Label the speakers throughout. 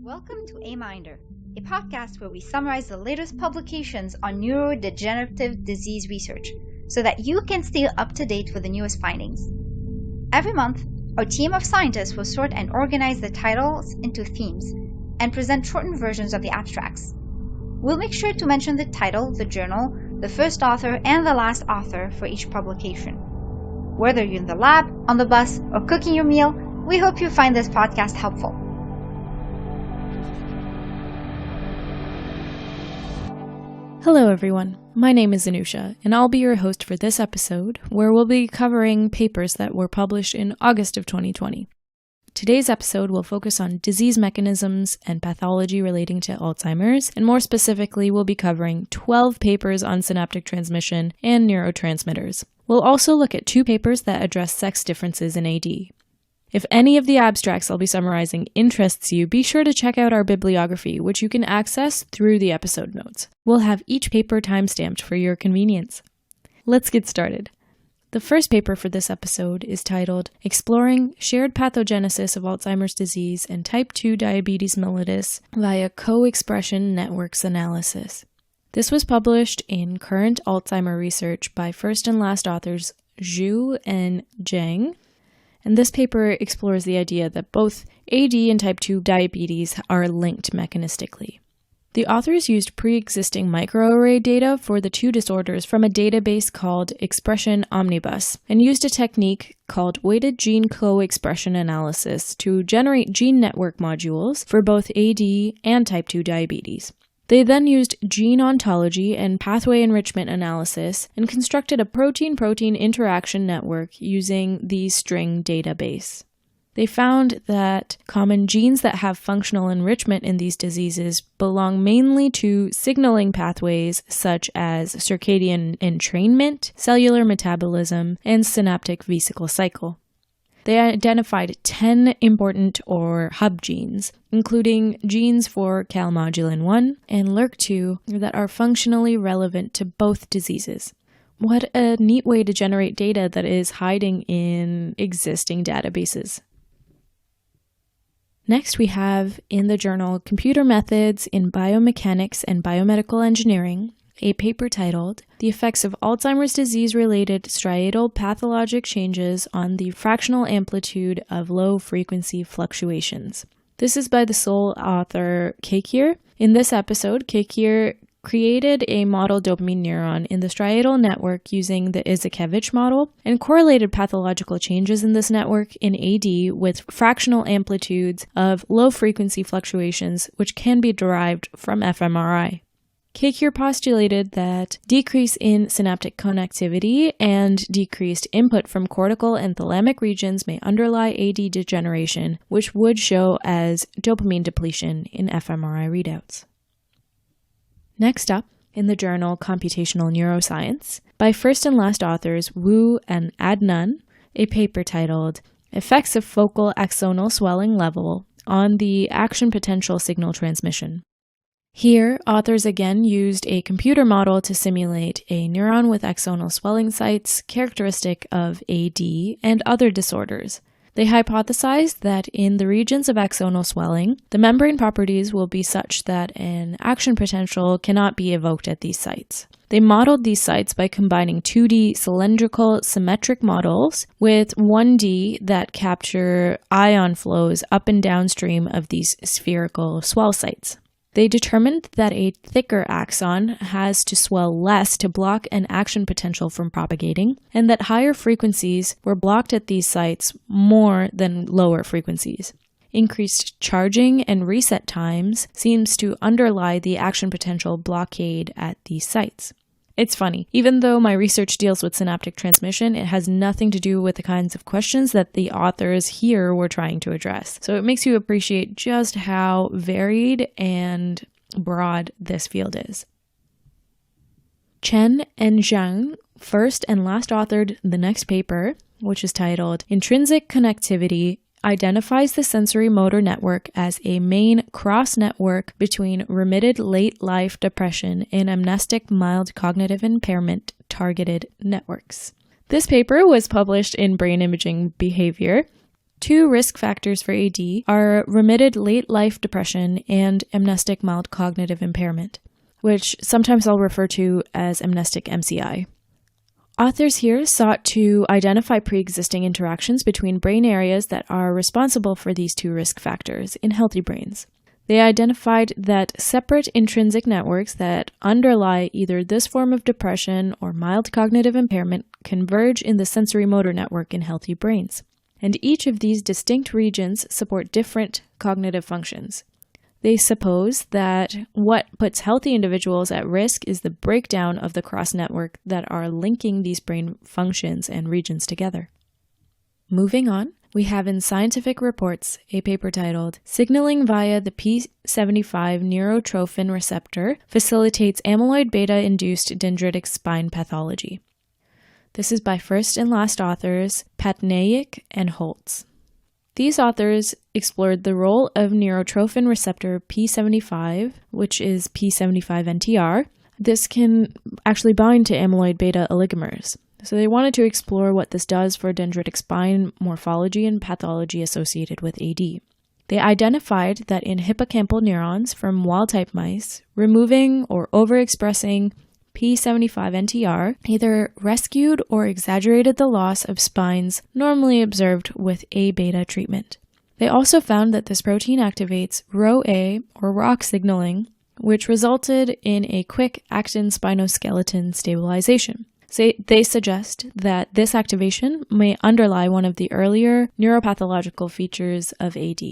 Speaker 1: Welcome to AMiNDR, a podcast where we summarize the latest publications on neurodegenerative disease research so that you can stay up to date with the newest findings. Every month, our team of scientists will sort and organize the titles into themes and present shortened versions of the abstracts. We'll make sure to mention the title, the journal, the first author, and the last author for each publication. Whether you're in the lab, on the bus, or cooking your meal, we hope you find this podcast helpful.
Speaker 2: Hello everyone, my name is Anusha, and I'll be your host for this episode, where we'll be covering papers that were published in August of 2020. Today's episode will focus on disease mechanisms and pathology relating to Alzheimer's, and more specifically, we'll be covering 12 papers on synaptic transmission and neurotransmitters. We'll also look at 2 papers that address sex differences in AD. If any of the abstracts I'll be summarizing interests you, be sure to check out our bibliography, which you can access through the episode notes. We'll have each paper timestamped for your convenience. Let's get started. The first paper for this episode is titled Exploring Shared Pathogenesis of Alzheimer's Disease and Type 2 Diabetes Mellitus via Co-Expression Networks Analysis. This was published in Current Alzheimer Research by first and last authors Zhu and Zhang. And this paper explores the idea that both AD and type 2 diabetes are linked mechanistically. The authors used pre-existing microarray data for the 2 disorders from a database called Expression Omnibus and used a technique called weighted gene co-expression analysis to generate gene network modules for both AD and type 2 diabetes. They then used gene ontology and pathway enrichment analysis and constructed a protein-protein interaction network using the string database. They found that common genes that have functional enrichment in these diseases belong mainly to signaling pathways such as circadian entrainment, cellular metabolism, and synaptic vesicle cycle. They identified 10 important or hub genes, including genes for calmodulin 1 and LRRK2 that are functionally relevant to both diseases. What a neat way to generate data that is hiding in existing databases. Next, we have in the journal Computer Methods in Biomechanics and Biomedical Engineering, a paper titled The Effects of Alzheimer's Disease-Related Striatal Pathologic Changes on the Fractional Amplitude of Low-Frequency Fluctuations. This is by the sole author Kekir. In this episode, Kekir created a model dopamine neuron in the striatal network using the Izakevich model and correlated pathological changes in this network in AD with fractional amplitudes of low-frequency fluctuations, which can be derived from fMRI. Kekir postulated that decrease in synaptic connectivity and decreased input from cortical and thalamic regions may underlie AD degeneration, which would show as dopamine depletion in fMRI readouts. Next up, in the journal Computational Neuroscience, by first and last authors Wu and Adnan, a paper titled Effects of Focal Axonal Swelling Level on the Action Potential Signal Transmission. Here, authors again used a computer model to simulate a neuron with axonal swelling sites characteristic of AD and other disorders. They hypothesized that in the regions of axonal swelling, the membrane properties will be such that an action potential cannot be evoked at these sites. They modeled these sites by combining 2D cylindrical symmetric models with 1D that capture ion flows up and downstream of these spherical swell sites. They determined that a thicker axon has to swell less to block an action potential from propagating, and that higher frequencies were blocked at these sites more than lower frequencies. Increased charging and reset times seems to underlie the action potential blockade at these sites. It's funny, even though my research deals with synaptic transmission, it has nothing to do with the kinds of questions that the authors here were trying to address. So it makes you appreciate just how varied and broad this field is. Chen and Zhang first and last authored the next paper, which is titled Intrinsic Connectivity identifies the sensory motor network as a main cross-network between remitted late-life depression and amnestic mild cognitive impairment targeted networks. This paper was published in Brain Imaging Behavior Two risk factors for AD are remitted late-life depression and amnestic mild cognitive impairment, which sometimes I'll refer to as amnestic MCI. Authors here sought to identify pre-existing interactions between brain areas that are responsible for these two risk factors in healthy brains. They identified that separate intrinsic networks that underlie either this form of depression or mild cognitive impairment converge in the sensory-motor network in healthy brains. And each of these distinct regions support different cognitive functions. They suppose that what puts healthy individuals at risk is the breakdown of the cross-network that are linking these brain functions and regions together. Moving on, we have in Scientific Reports a paper titled "Signaling via the P75 Neurotrophin Receptor Facilitates Amyloid Beta-Induced Dendritic Spine Pathology." This is by first and last authors Patnaik and Holtz. These authors explored the role of neurotrophin receptor P75, which is P75NTR. This can actually bind to amyloid beta oligomers. So they wanted to explore what this does for dendritic spine morphology and pathology associated with AD. They identified that in hippocampal neurons from wild-type mice, removing or overexpressing P75NTR either rescued or exaggerated the loss of spines normally observed with A-beta treatment. They also found that this protein activates RhoA or ROC signaling, which resulted in a quick actin spinoskeleton stabilization. So they suggest that this activation may underlie one of the earlier neuropathological features of AD.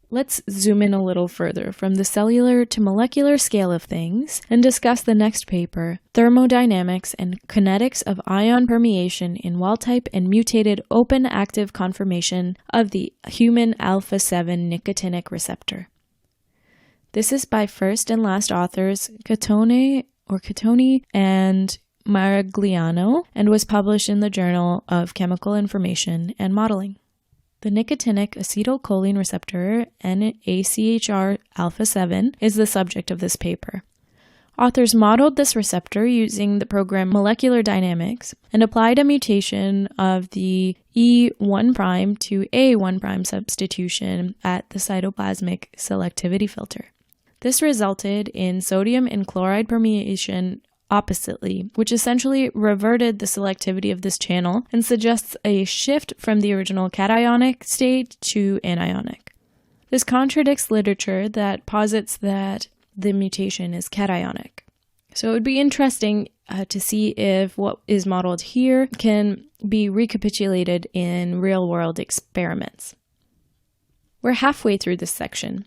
Speaker 2: Let's zoom in a little further from the cellular to molecular scale of things and discuss the next paper, Thermodynamics and Kinetics of Ion Permeation in Wild-Type and Mutated Open Active Conformation of the Human Alpha-7 Nicotinic Receptor. This is by first and last authors Catone and Maragliano and was published in the Journal of Chemical Information and Modeling. The nicotinic acetylcholine receptor, NACHR alpha-7, is the subject of this paper. Authors modeled this receptor using the program Molecular Dynamics and applied a mutation of the E1' to A1' substitution at the cytoplasmic selectivity filter. This resulted in sodium and chloride permeation oppositely, which essentially reverted the selectivity of this channel and suggests a shift from the original cationic state to anionic. This contradicts literature that posits that the mutation is cationic. So it would be interesting to see if what is modeled here can be recapitulated in real-world experiments. We're halfway through this section.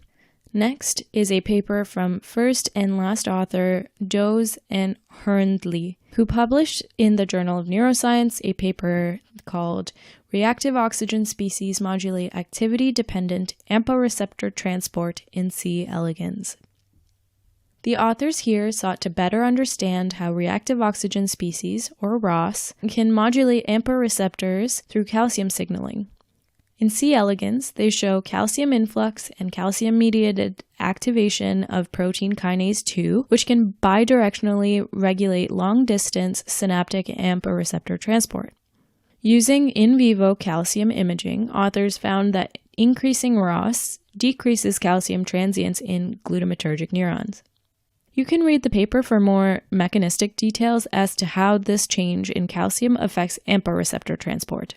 Speaker 2: Next is a paper from first and last author Joes and Herndley, who published in the Journal of Neuroscience a paper called Reactive Oxygen Species Modulate Activity-Dependent AMPA Receptor Transport in C. elegans. The authors here sought to better understand how reactive oxygen species, or ROS, can modulate AMPA receptors through calcium signaling. In C. elegans, they show calcium influx and calcium-mediated activation of protein kinase 2, which can bidirectionally regulate long-distance synaptic AMPA receptor transport. Using in vivo calcium imaging, authors found that increasing ROS decreases calcium transients in glutamatergic neurons. You can read the paper for more mechanistic details as to how this change in calcium affects AMPA receptor transport.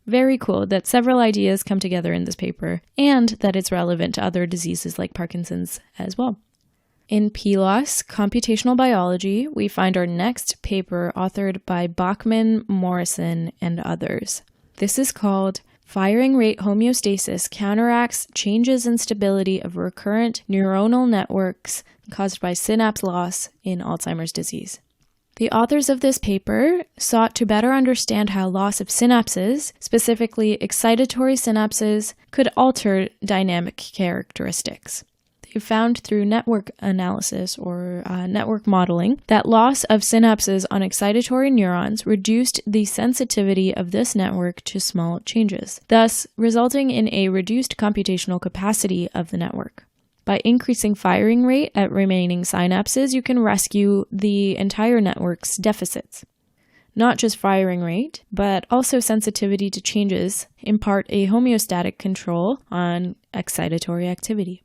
Speaker 2: Very cool that several ideas come together in this paper, and that it's relevant to other diseases like Parkinson's as well. In PLOS, Computational Biology, we find our next paper authored by Bachman, Morrison, and others. This is called Firing Rate Homeostasis Counteracts Changes in Stability of Recurrent Neuronal Networks Caused by Synapse Loss in Alzheimer's Disease. The authors of this paper sought to better understand how loss of synapses, specifically excitatory synapses, could alter dynamic characteristics. They found through network analysis or network modeling that loss of synapses on excitatory neurons reduced the sensitivity of this network to small changes, thus resulting in a reduced computational capacity of the network. By increasing firing rate at remaining synapses, you can rescue the entire network's deficits. not just firing rate, but also sensitivity to changes, impart a homeostatic control on excitatory activity.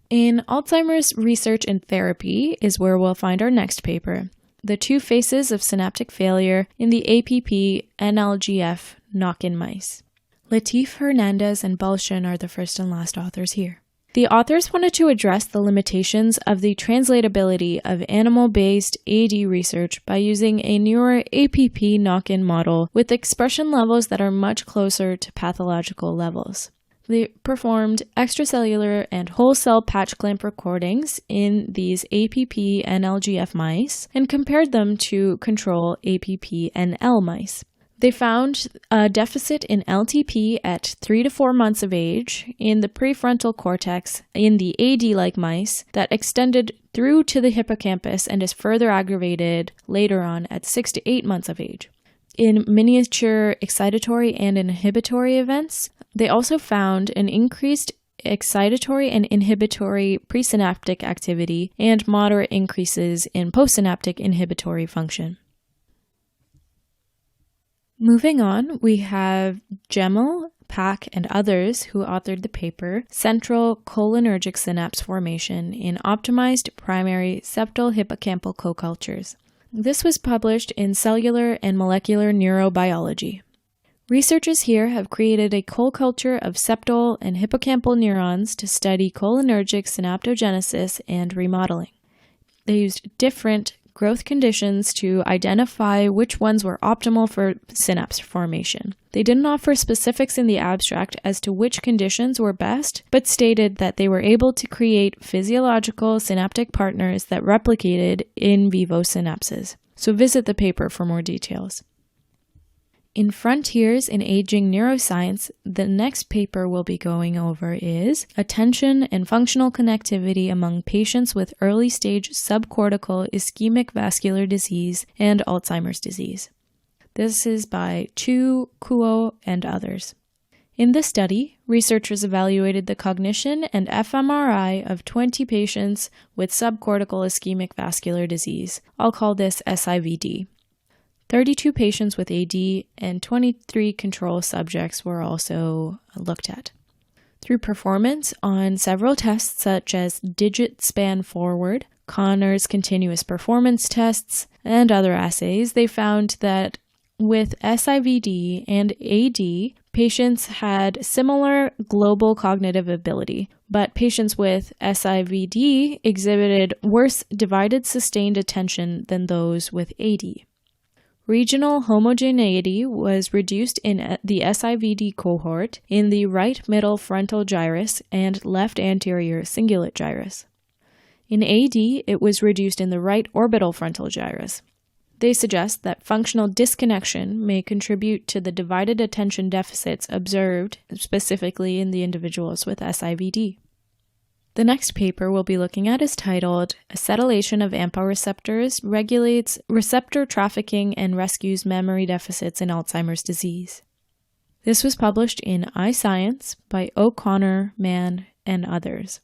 Speaker 2: In Alzheimer's research and therapy is where we'll find our next paper, The Two Phases of Synaptic Failure in the APP-NLGF Knock-in Mice. Latif Hernandez and Balshan are the first and last authors here. The authors wanted to address the limitations of the translatability of animal-based AD research by using a newer APP knock-in model with expression levels that are much closer to pathological levels. They performed extracellular and whole cell patch clamp recordings in these APP-NLGF mice and compared them to control APP-NL mice. They found a deficit in LTP at 3 to 4 months of age in the prefrontal cortex in the AD-like mice that extended through to the hippocampus and is further aggravated later on at 6 to 8 months of age. In miniature excitatory and inhibitory events, they also found an increased excitatory and inhibitory presynaptic activity and moderate increases in postsynaptic inhibitory function. Moving on, we have Gemmell, Pack, and others who authored the paper, Centralcholinergic Synapse Formation in Optimized Primary Septal Hippocampal Co-Cultures. This was published in Cellular and Molecular Neurobiology. Researchers here have created a co-culture of septal and hippocampal neurons to study cholinergic synaptogenesis and remodeling. They used different growth conditions to identify which ones were optimal for synapse formation. They didn't offer specifics in the abstract as to which conditions were best, but stated that they were able to create physiological synaptic partners that replicated in vivo synapses. So visit the paper for more details. In Frontiers in Aging Neuroscience, the next paper we'll be going over is Attention and Functional Connectivity Among Patients with Early-Stage Subcortical Ischemic Vascular Disease and Alzheimer's Disease. This is by Chu, Kuo, and others. In this study, researchers evaluated the cognition and fMRI of 20 patients with subcortical ischemic vascular disease. I'll call this SIVD. 32 patients with AD and 23 control subjects were also looked at. Through performance on several tests such as digit span forward, Connor's continuous performance tests, and other assays, they found that with SIVD and AD, patients had similar global cognitive ability, but patients with SIVD exhibited worse divided sustained attention than those with AD. Regional homogeneity was reduced in the SIVD cohort in the right middle frontal gyrus and left anterior cingulate gyrus. In AD, it was reduced in the right orbital frontal gyrus. They suggest that functional disconnection may contribute to the divided attention deficits observed specifically in the individuals with SIVD. The next paper we'll be looking at is titled Acetylation of AMPA Receptors Regulates Receptor Trafficking and Rescues Memory Deficits in Alzheimer's Disease. This was published in iScience by O'Connor, Mann, and others.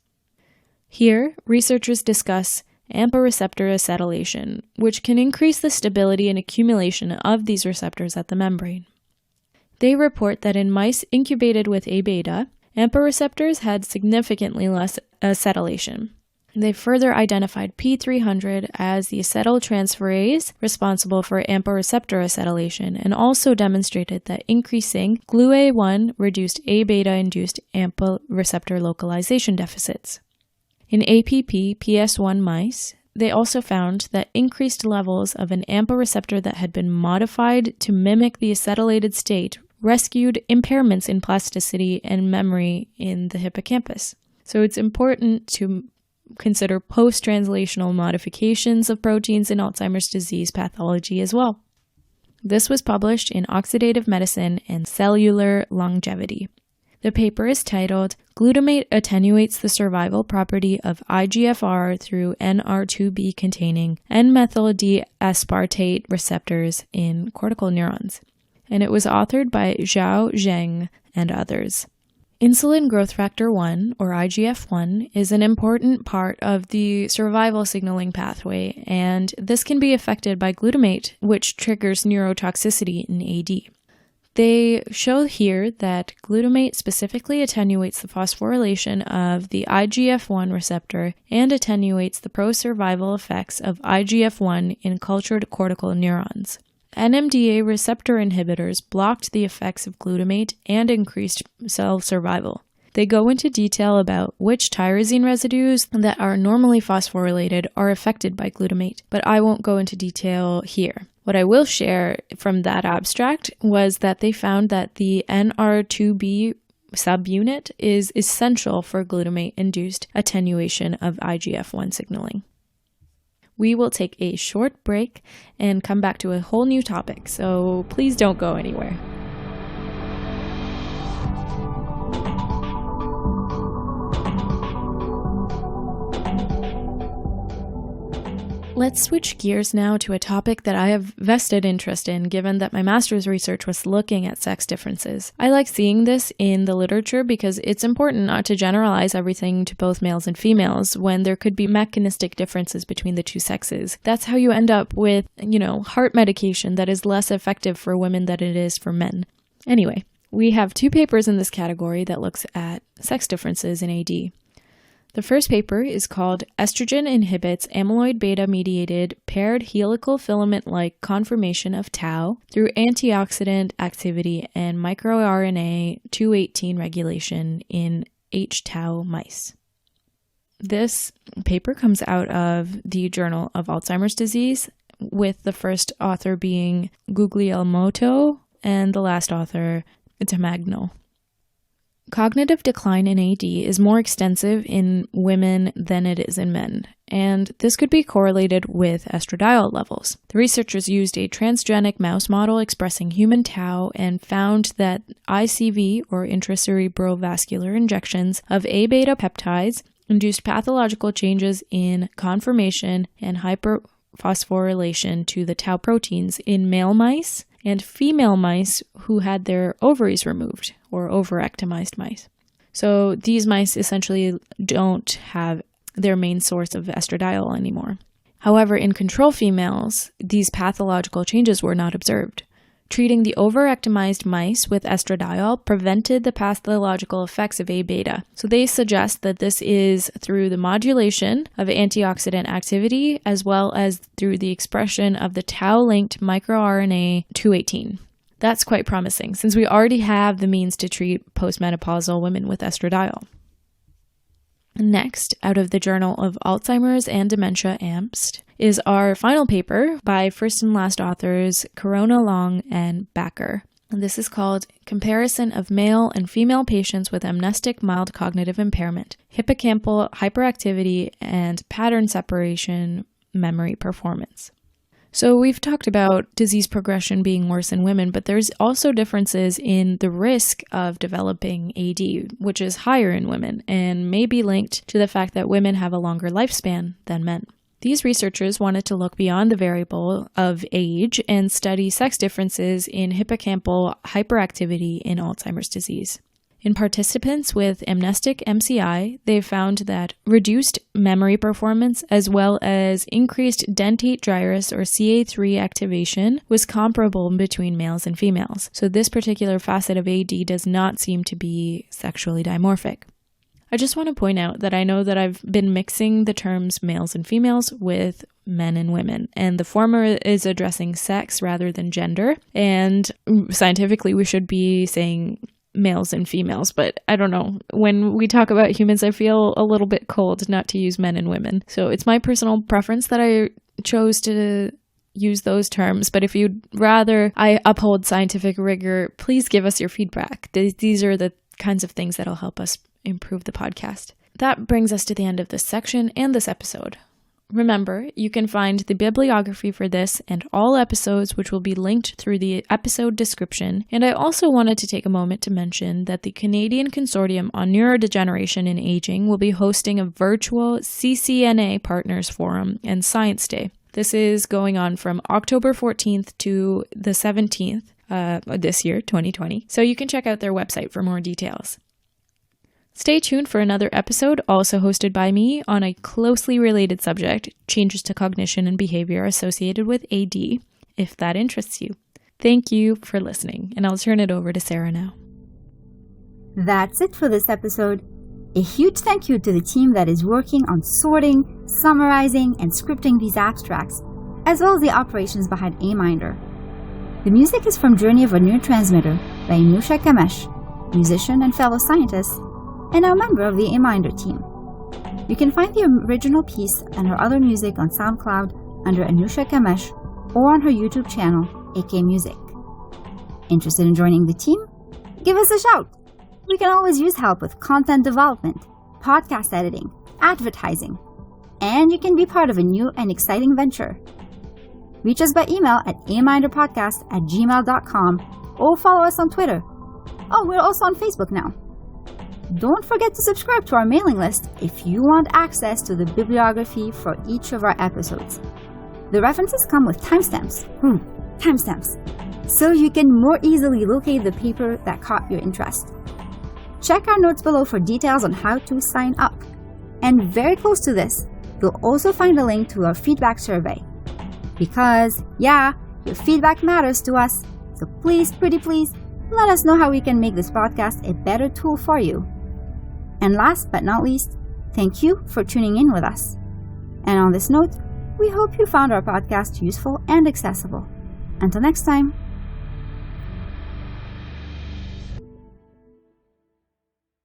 Speaker 2: Here, researchers discuss AMPA receptor acetylation, which can increase the stability and accumulation of these receptors at the membrane. They report that in mice incubated with A-beta, AMPA receptors had significantly less acetylation. They further identified P300 as the acetyltransferase responsible for AMPA receptor acetylation and also demonstrated that increasing GluA1 reduced A-beta-induced AMPA receptor localization deficits. In APP-PS1 mice, they also found that increased levels of an AMPA receptor that had been modified to mimic the acetylated state rescued impairments in plasticity and memory in the hippocampus. So it's important to consider post-translational modifications of proteins in Alzheimer's disease pathology as well. This was published in Oxidative Medicine and Cellular Longevity. The paper is titled Glutamate Attenuates the Survival Property of IGFR through NR2B containing N-methyl D-aspartate receptors in cortical neurons, and it was authored by Zhao Zheng and others. Insulin growth factor 1, or IGF-1, is an important part of the survival signaling pathway, and this can be affected by glutamate, which triggers neurotoxicity in AD. They show here that glutamate specifically attenuates the phosphorylation of the IGF-1 receptor and attenuates the pro-survival effects of IGF-1 in cultured cortical neurons. NMDA receptor inhibitors blocked the effects of glutamate and increased cell survival. They go into detail about which tyrosine residues that are normally phosphorylated are affected by glutamate, but I won't go into detail here. What I will share from that abstract was that they found that the NR2B subunit is essential for glutamate-induced attenuation of IGF-1 signaling. We will take a short break and come back to a whole new topic, so please don't go anywhere. Let's switch gears now to a topic that I have vested interest in, given that my master's research was looking at sex differences. I like seeing this in the literature because it's important not to generalize everything to both males and females when there could be mechanistic differences between the two sexes. That's how you end up with, heart medication that is less effective for women than it is for men. Anyway, we have 2 papers in this category that looks at sex differences in AD. The first paper is called Estrogen Inhibits Amyloid Beta-Mediated Paired Helical Filament-like Conformation of Tau Through Antioxidant Activity and MicroRNA 218 Regulation in H-Tau Mice. This paper comes out of the Journal of Alzheimer's Disease, with the first author being Guglielmoto and the last author Tamagno. Cognitive decline in AD is more extensive in women than it is in men, and this could be correlated with estradiol levels. The researchers used a transgenic mouse model expressing human tau and found that ICV, or intracerebrovascular injections, of A-beta peptides induced pathological changes in conformation and hyperphosphorylation to the tau proteins in male mice and female mice who had their ovaries removed, or overectomized mice. So these mice essentially don't have their main source of estradiol anymore. However, in control females, these pathological changes were not observed. Treating the overectomized mice with estradiol prevented the pathological effects of A-beta. So they suggest that this is through the modulation of antioxidant activity as well as through the expression of the tau-linked microRNA 218. That's quite promising, since we already have the means to treat postmenopausal women with estradiol. Next, out of the Journal of Alzheimer's and Dementia AMPA, is our final paper by first and last authors Corona, Long, and Backer. This is called Comparison of Male and Female Patients with Amnestic Mild Cognitive Impairment, Hippocampal Hyperactivity, and Pattern Separation Memory Performance. So we've talked about disease progression being worse in women, but there's also differences in the risk of developing AD, which is higher in women and may be linked to the fact that women have a longer lifespan than men. These researchers wanted to look beyond the variable of age and study sex differences in hippocampal hyperactivity in Alzheimer's disease. In participants with amnestic MCI, they found that reduced memory performance as well as increased dentate gyrus or CA3 activation was comparable between males and females. So this particular facet of AD does not seem to be sexually dimorphic. I just want to point out that I know that I've been mixing the terms males and females with men and women, and the former is addressing sex rather than gender, and scientifically we should be saying males and females, but I don't know. When we talk about humans, I feel a little bit cold not to use men and women. So it's my personal preference that I chose to use those terms, but if you'd rather I uphold scientific rigor, please give us your feedback. These are the kinds of things that'll help us improve the podcast. That brings us to the end of this section and this episode. Remember, you can find the bibliography for this and all episodes, which will be linked through the episode description. And I also wanted to take a moment to mention that the Canadian Consortium on Neurodegeneration in Aging will be hosting a virtual CCNA Partners Forum and Science Day. This is going on from October 14th to the 17th this year, 2020. So you can check out their website for more details. Stay tuned for another episode, also hosted by me, on a closely related subject, changes to cognition and behavior associated with AD, if that interests you. Thank you for listening, and I'll turn it over to Sarah now.
Speaker 1: That's it for this episode. A huge thank you to the team that is working on sorting, summarizing, and scripting these abstracts, as well as the operations behind AMiNDR. The music is from Journey of a Neurotransmitter by Anusha Kamesh, musician and fellow scientist, and a member of the AMiNDR team. You can find the original piece and her other music on SoundCloud under Anusha Kamesh or on her YouTube channel, AK Music. Interested in joining the team? Give us a shout! We can always use help with content development, podcast editing, advertising, and you can be part of a new and exciting venture. Reach us by email at aminderpodcast@gmail.com or follow us on Twitter. Oh, we're also on Facebook now. Don't forget to subscribe to our mailing list if you want access to the bibliography for each of our episodes. The references come with timestamps. Timestamps. So you can more easily locate the paper that caught your interest. Check our notes below for details on how to sign up. And very close to this, you'll also find a link to our feedback survey. Because, your feedback matters to us. So please, pretty please, let us know how we can make this podcast a better tool for you. And last but not least, thank you for tuning in with us. And on this note, we hope you found our podcast useful and accessible. Until next time.